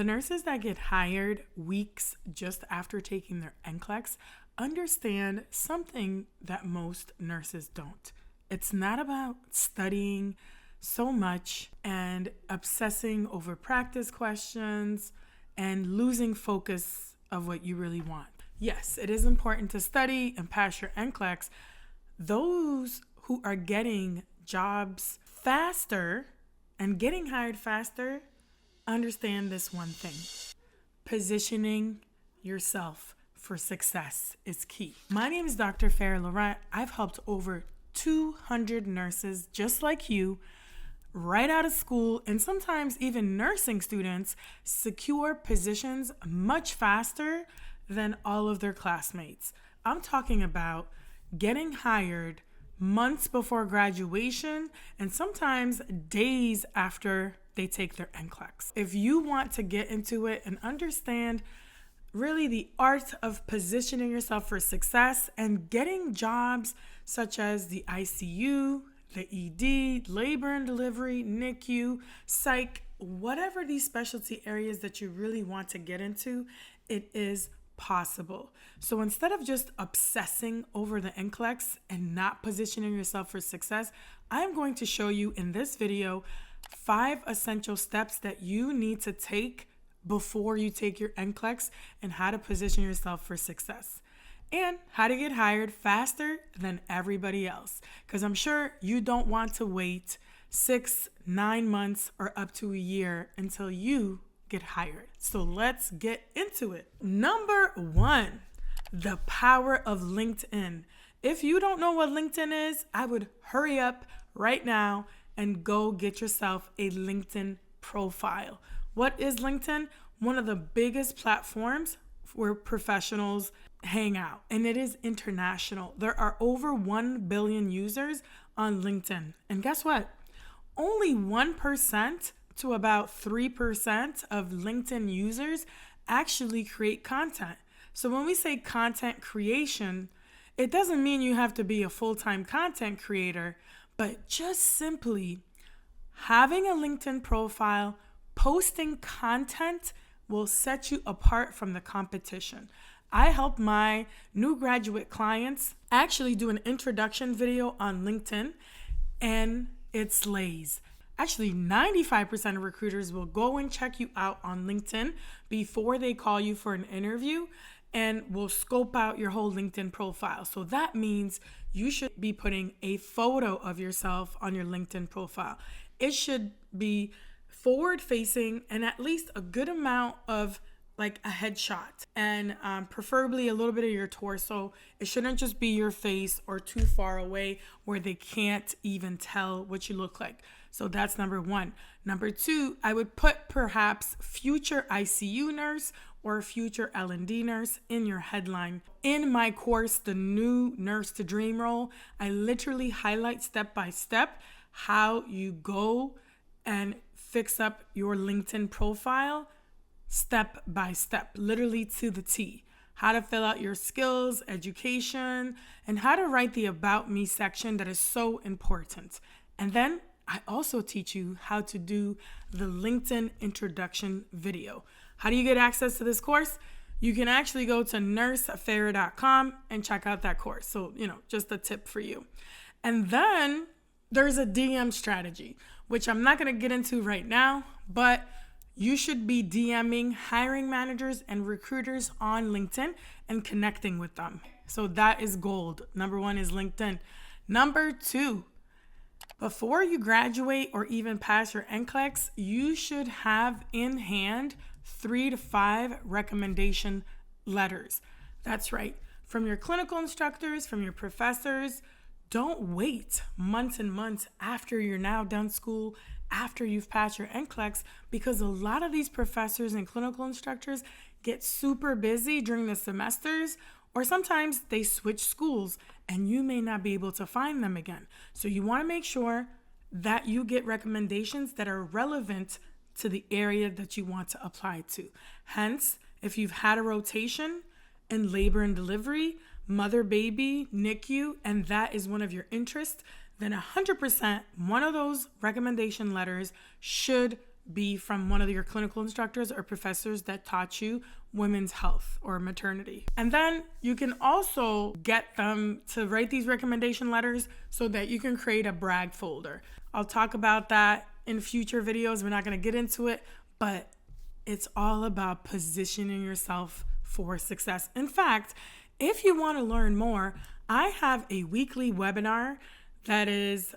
The nurses that get hired weeks just after taking their NCLEX understand something that most nurses don't. It's not about studying so much and obsessing over practice questions and losing focus of what you really want. Yes, it is important to study and pass your NCLEX. Those who are getting jobs faster and getting hired faster understand this one thing. Positioning yourself for success is key. My name is Dr. Farah Laurent. I've helped over 200 nurses just like you right out of school, and sometimes even nursing students, secure positions much faster than all of their classmates. I'm talking about getting hired months before graduation and sometimes days after they take their NCLEX. If you want to get into it and understand really the art of positioning yourself for success and getting jobs such as the ICU, the ED, labor and delivery, NICU, psych, whatever these specialty areas that you really want to get into, it is possible. So instead of just obsessing over the NCLEX and not positioning yourself for success, I'm going to show you in this video 5 essential steps that you need to take before you take your NCLEX and how to position yourself for success and how to get hired faster than everybody else. Because I'm sure you don't want to wait 6, 9 months or up to a year until you get hired. So let's get into it. Number 1, the power of LinkedIn. If you don't know what LinkedIn is, I would hurry up right now and go get yourself a LinkedIn profile. What is LinkedIn? One of the biggest platforms where professionals hang out, and it is international. There are over 1 billion users on LinkedIn. And guess what? Only 1% to about 3% of LinkedIn users actually create content. So when we say content creation, it doesn't mean you have to be a full-time content creator, but just simply having a LinkedIn profile, posting content will set you apart from the competition. I help my new graduate clients actually do an introduction video on LinkedIn, and it slays. Actually, 95% of recruiters will go and check you out on LinkedIn before they call you for an interview and will scope out your whole LinkedIn profile. So that means you should be putting a photo of yourself on your LinkedIn profile. It should be forward facing and at least a good amount of like a headshot and preferably a little bit of your torso. It shouldn't just be your face or too far away where they can't even tell what you look like. So that's number 1. Number 2, I would put perhaps future ICU nurse or future L&D nurse in your headline. In my course, The New Nurse to Dream Role, I literally highlight step by step how you go and fix up your LinkedIn profile step by step, literally to the T. How to fill out your skills, education, and how to write the About Me section that is so important. And then I also teach you how to do the LinkedIn introduction video. How do you get access to this course? You can actually go to nursefarah.com and check out that course. So, just a tip for you. And then there's a DM strategy, which I'm not going to get into right now, but you should be DMing hiring managers and recruiters on LinkedIn and connecting with them. So that is gold. Number 1 is LinkedIn. Number 2, before you graduate or even pass your NCLEX, you should have in hand 3 to 5 recommendation letters. That's right. From your clinical instructors, from your professors. Don't wait months and months after you're now done school, after you've passed your NCLEX, because a lot of these professors and clinical instructors get super busy during the semesters, or sometimes they switch schools and you may not be able to find them again. So you want to make sure that you get recommendations that are relevant to the area that you want to apply to. Hence, if you've had a rotation in labor and delivery, mother, baby, NICU, and that is one of your interests, then 100% one of those recommendation letters should be from one of your clinical instructors or professors that taught you women's health or maternity. And then you can also get them to write these recommendation letters so that you can create a brag folder. I'll talk about that in future videos. We're not going to get into it, but it's all about positioning yourself for success. In fact, if you want to learn more, I have a weekly webinar that is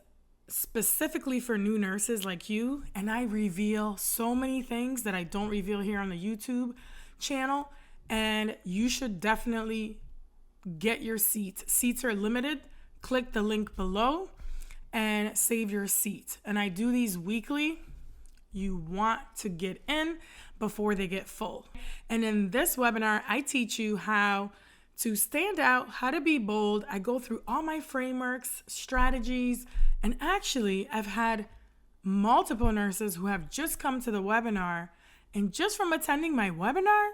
specifically for new nurses like you, and I reveal so many things that I don't reveal here on the YouTube channel, and you should definitely get your seat. Seats are limited. Click the link below and save your seat. And I do these weekly. You want to get in before they get full. And in this webinar, I teach you how to stand out, how to be bold. I go through all my frameworks, strategies, and actually I've had multiple nurses who have just come to the webinar, and just from attending my webinar,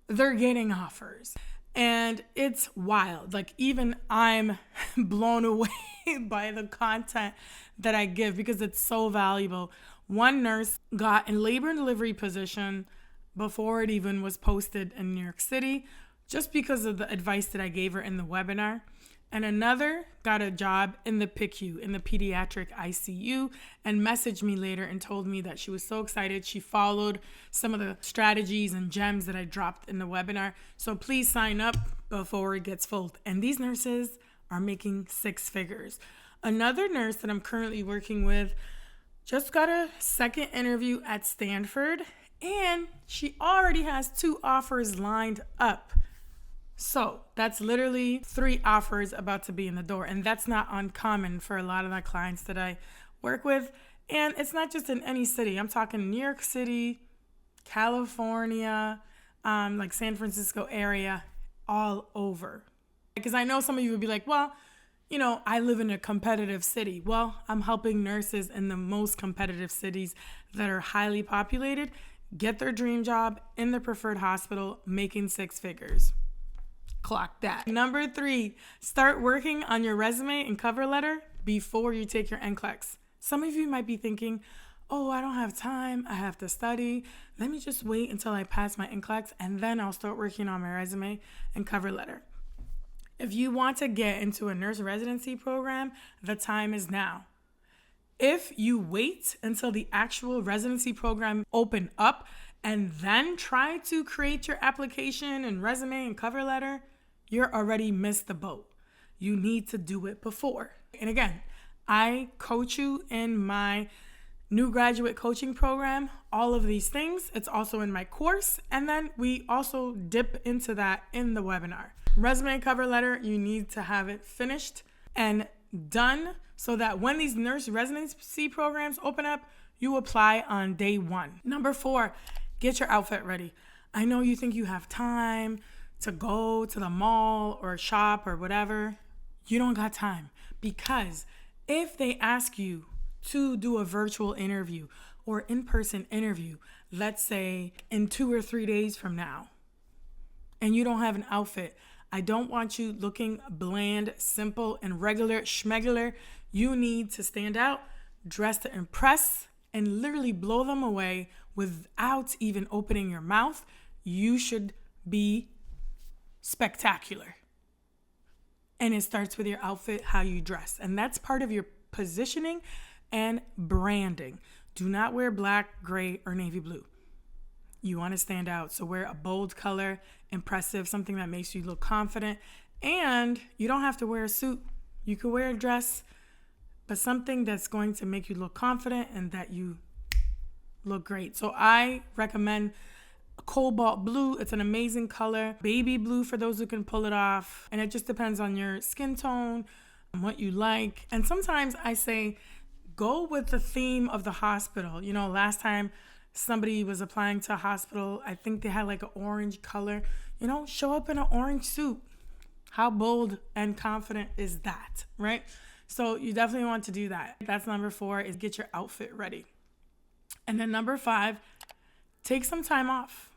they're getting offers. And it's wild. Like, even I'm blown away by the content that I give because it's so valuable. One nurse got in labor and delivery position before it even was posted in New York City, just because of the advice that I gave her in the webinar. And another got a job in the PICU, in the pediatric ICU, and messaged me later and told me that she was so excited. She followed some of the strategies and gems that I dropped in the webinar. So please sign up before it gets full. And these nurses are making 6 figures. Another nurse that I'm currently working with just got a second interview at Stanford, and she already has 2 offers lined up. So that's literally 3 offers about to be in the door. And that's not uncommon for a lot of my clients that I work with. And it's not just in any city. I'm talking New York City, California, like San Francisco area, all over. Because I know some of you would be like, well, you know, I live in a competitive city. Well, I'm helping nurses in the most competitive cities that are highly populated get their dream job in their preferred hospital, making 6 figures. Clock that. Number 3, start working on your resume and cover letter before you take your NCLEX. Some of you might be thinking, oh, I don't have time. I have to study. Let me just wait until I pass my NCLEX and then I'll start working on my resume and cover letter. If you want to get into a nurse residency program, the time is now. If you wait until the actual residency program open up and then try to create your application and resume and cover letter, you're already missed the boat. You need to do it before. And again, I coach you in my new graduate coaching program, all of these things. It's also in my course. And then we also dip into that in the webinar. Resume and cover letter, you need to have it finished and done so that when these nurse residency programs open up, you apply on day 1. Number 4, get your outfit ready. I know you think you have time to go to the mall or shop or whatever. You don't got time, because if they ask you to do a virtual interview or in-person interview, let's say in 2 or 3 days from now, and you don't have an outfit, I don't want you looking bland, simple, and regular schmegular. You need to stand out, dress to impress, and literally blow them away without even opening your mouth. You should be spectacular. And it starts with your outfit, how you dress. And that's part of your positioning and branding. Do not wear black, gray, or navy blue. You want to stand out. So wear a bold color, impressive, something that makes you look confident. And you don't have to wear a suit. You could wear a dress, but something that's going to make you look confident and that you look great. So I recommend cobalt blue. It's an amazing color. Baby blue for those who can pull it off. And it just depends on your skin tone and what you like. And sometimes I say, go with the theme of the hospital. You know, last time somebody was applying to a hospital, I think they had like an orange color. You know, show up in an orange suit. How bold and confident is that, right? So you definitely want to do that. That's number 4, is get your outfit ready. And then number 5, take some time off.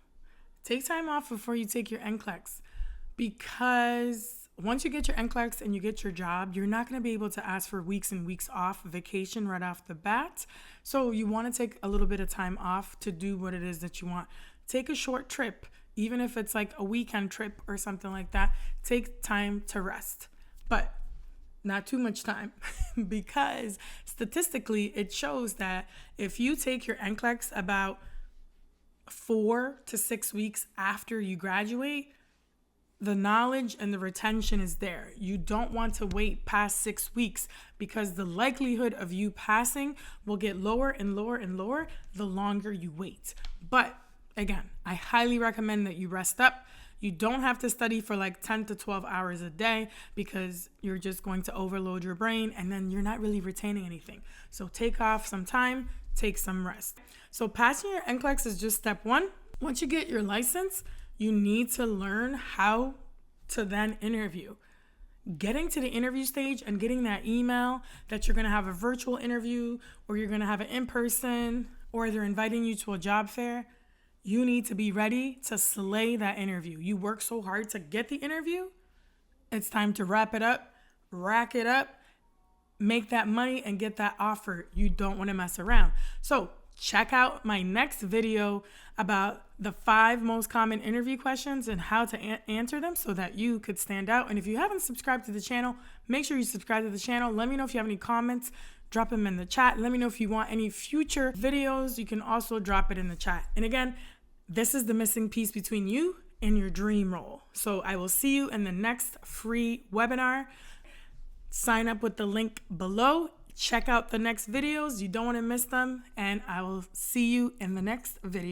Take time off before you take your NCLEX, because once you get your NCLEX and you get your job, you're not going to be able to ask for weeks and weeks off vacation right off the bat. So you want to take a little bit of time off to do what it is that you want. Take a short trip, even if it's like a weekend trip or something like that. Take time to rest, but not too much time because statistically it shows that if you take your NCLEX about 4 to 6 weeks after you graduate, the knowledge and the retention is there. You don't want to wait past 6 weeks because the likelihood of you passing will get lower and lower and lower the longer you wait. But again, I highly recommend that you rest up. You don't have to study for like 10 to 12 hours a day because you're just going to overload your brain and then you're not really retaining anything. So take off some time, take some rest. So passing your NCLEX is just step one. Once you get your license, you need to learn how to then interview. Getting to the interview stage and getting that email that you're going to have a virtual interview or you're going to have it in person or they're inviting you to a job fair, you need to be ready to slay that interview. You work so hard to get the interview. It's time to wrap it up, rack it up, make that money and get that offer. You don't want to mess around. So check out my next video about the 5 most common interview questions and how to answer them so that you could stand out. And if you haven't subscribed to the channel, make sure you subscribe to the channel. Let me know if you have any comments. Drop them in the chat. Let me know if you want any future videos. You can also drop it in the chat. And again, this is the missing piece between you and your dream role. So I will see you in the next free webinar. Sign up with the link below. Check out the next videos. You don't want to miss them. And I will see you in the next video.